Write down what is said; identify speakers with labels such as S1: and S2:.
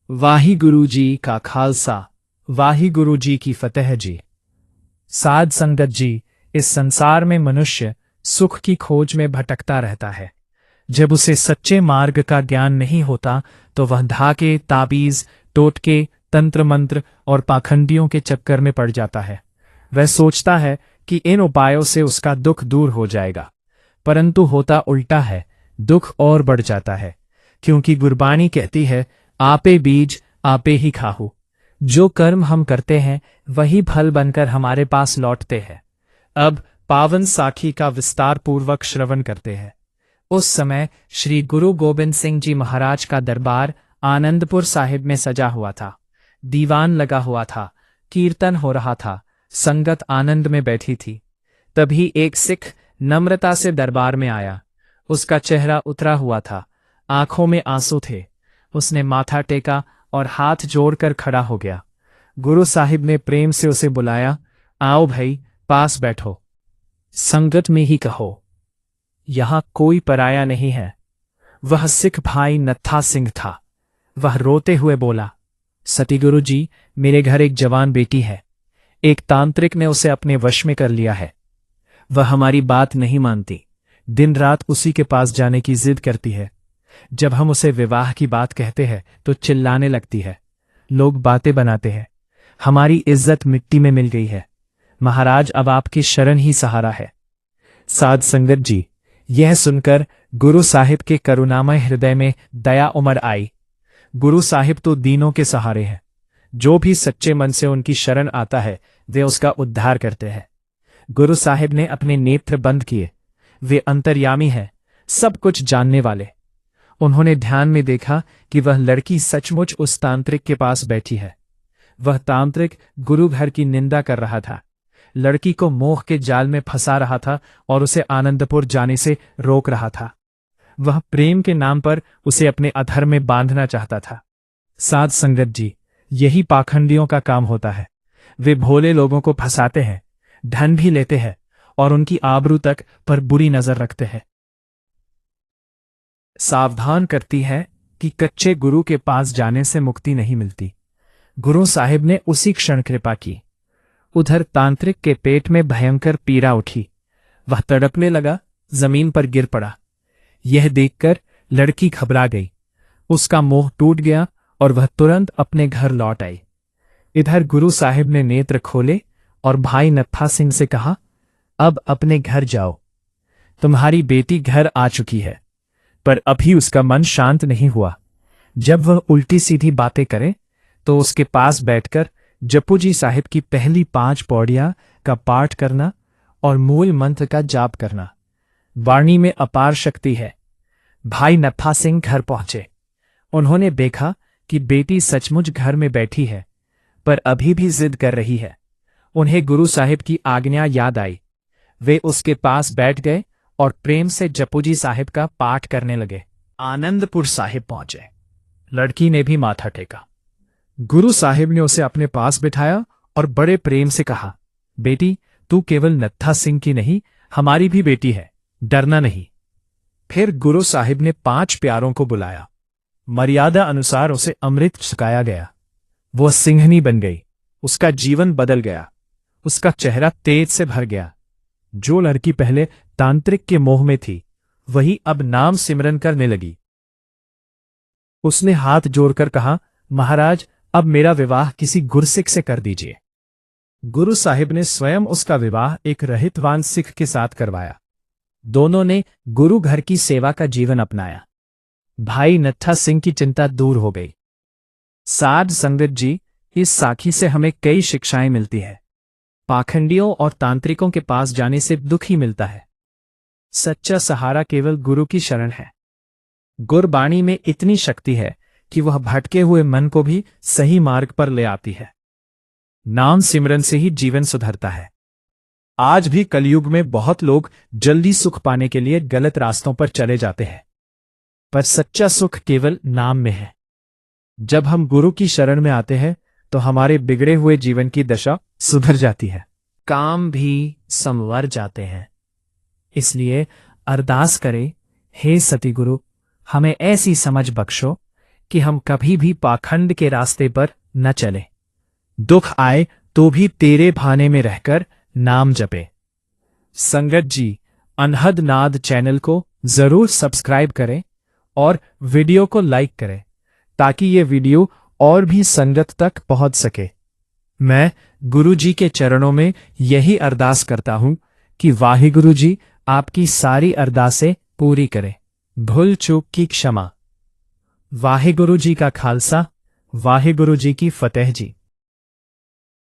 S1: वाहिगुरु जी का खालसा, वाहिगुरु जी की फतेह जी। साध संगत जी, इस संसार में मनुष्य सुख की खोज में भटकता रहता है। जब उसे सच्चे मार्ग का ज्ञान नहीं होता तो वह धाके, ताबीज, टोटके, तंत्र मंत्र और पाखंडियों के चक्कर में पड़ जाता है। वह सोचता है कि इन उपायों से उसका दुख दूर हो जाएगा, परंतु होता उल्टा है, दुख और बढ़ जाता है। क्योंकि गुरबानी कहती है, आपे बीज आपे ही खाहू। जो कर्म हम करते हैं वही फल बनकर हमारे पास लौटते हैं। अब पावन साखी का विस्तार पूर्वक श्रवण करते हैं। उस समय श्री गुरु गोबिंद सिंह जी महाराज का दरबार आनंदपुर साहिब में सजा हुआ था। दीवान लगा हुआ था, कीर्तन हो रहा था, संगत आनंद में बैठी थी। तभी एक सिख नम्रता से दरबार में आया। उसका चेहरा उतरा हुआ था, आंखों में आंसू थे। उसने माथा टेका और हाथ जोड़कर खड़ा हो गया। गुरु साहिब ने प्रेम से उसे बुलाया, आओ भाई, पास बैठो, संगत में ही कहो, यहां कोई पराया नहीं है। वह सिख भाई नत्था सिंह था। वह रोते हुए बोला, सतगुरु जी, मेरे घर एक जवान बेटी है। एक तांत्रिक ने उसे अपने वश में कर लिया है। वह हमारी बात नहीं मानती, दिन रात उसी के पास जाने की जिद करती है। जब हम उसे विवाह की बात कहते हैं तो चिल्लाने लगती है। लोग बातें बनाते हैं। हमारी इज्जत मिट्टी में मिल गई है। महाराज, अब आपकी शरण ही सहारा है। साध संगत जी, यह सुनकर गुरु साहिब के करुणामय हृदय में दया उमड़ आई। गुरु साहिब तो दीनों के सहारे हैं। जो भी सच्चे मन से उनकी शरण आता है वे उसका उद्धार करते हैं। गुरु साहिब ने अपने नेत्र बंद किए। वे अंतर्यामी हैं, सब कुछ जानने वाले। उन्होंने ध्यान में देखा कि वह लड़की सचमुच उस तांत्रिक के पास बैठी है। वह तांत्रिक गुरु घर की निंदा कर रहा था, लड़की को मोह के जाल में फंसा रहा था और उसे आनंदपुर जाने से रोक रहा था। वह प्रेम के नाम पर उसे अपने अधर्म में बांधना चाहता था। साध संगत जी, यही पाखंडियों का काम होता है। वे भोले लोगों को फंसाते हैं, धन भी लेते हैं और उनकी आबरू तक पर बुरी नजर रखते हैं। सावधान करती है कि कच्चे गुरु के पास जाने से मुक्ति नहीं मिलती। गुरु साहिब ने उसी क्षण कृपा की। उधर तांत्रिक के पेट में भयंकर पीड़ा उठी। वह तड़पने लगा, जमीन पर गिर पड़ा। यह देखकर लड़की घबरा गई। उसका मोह टूट गया और वह तुरंत अपने घर लौट आई। इधर गुरु साहिब ने नेत्र खोले और भाई नत्था सिंह से कहा, अब अपने घर जाओ। तुम्हारी बेटी घर आ चुकी है। पर अभी उसका मन शांत नहीं हुआ। जब वह उल्टी सीधी बातें करे तो उसके पास बैठकर जप्पू जी साहिब की पहली 5 पौड़ियां का पाठ करना और मूल मंत्र का जाप करना। वाणी में अपार शक्ति है। भाई नत्था सिंह घर पहुंचे। उन्होंने देखा कि बेटी सचमुच घर में बैठी है, पर अभी भी जिद कर रही है। उन्हें गुरु साहिब की आज्ञा याद आई। वे उसके पास बैठ गए और प्रेम से जप्पू जी साहिब का पाठ करने लगे। आनंदपुर साहिब पहुंचे। लड़की ने भी माथा टेका। गुरु साहिब ने उसे अपने पास बिठाया और बड़े प्रेम से कहा, बेटी, तू केवल नत्था सिंह की नहीं, हमारी भी बेटी है, डरना नहीं। फिर गुरु साहिब ने 5 प्यारों को बुलाया। मर्यादा अनुसार उसे अमृत छकाया गया। वह सिंहनी बन गई। उसका जीवन बदल गया। उसका चेहरा तेज से भर गया। जो लड़की पहले तांत्रिक के मोह में थी, वही अब नाम सिमरन करने लगी। उसने हाथ जोड़कर कहा, महाराज, अब मेरा विवाह किसी गुरसिख से कर दीजिए। गुरु साहिब ने स्वयं उसका विवाह एक रहितवान सिख के साथ करवाया। दोनों ने गुरु घर की सेवा का जीवन अपनाया। भाई नत्था सिंह की चिंता दूर हो गई। साध संगत जी, इस साखी से हमें कई शिक्षाएं मिलती है। पाखंडियों और तांत्रिकों के पास जाने से दुख ही मिलता है। सच्चा सहारा केवल गुरु की शरण है। गुरबाणी में इतनी शक्ति है कि वह भटके हुए मन को भी सही मार्ग पर ले आती है। नाम सिमरन से ही जीवन सुधरता है। आज भी कलयुग में बहुत लोग जल्दी सुख पाने के लिए गलत रास्तों पर चले जाते हैं, पर सच्चा सुख केवल नाम में है। जब हम गुरु की शरण में आते हैं तो हमारे बिगड़े हुए जीवन की दशा सुधर जाती है, काम भी संवर जाते हैं। इसलिए अरदास करें, हे सतगुरु, हमें ऐसी समझ बख्शो, कि हम कभी भी पाखंड के रास्ते पर न चले। दुख आए तो भी तेरे भाने में रहकर नाम जपे। संगत जी, अनहद नाद चैनल को जरूर सब्सक्राइब करें और वीडियो को लाइक करें ताकि ये वीडियो और भी संगत तक पहुंच सके। मैं गुरु जी के चरणों में यही अरदास करता हूं कि वाहिगुरु जी आपकी सारी अरदासें पूरी करें। भूल चूक की क्षमा। वाहिगुरु जी का खालसा, वाहिगुरु जी की फतेह जी।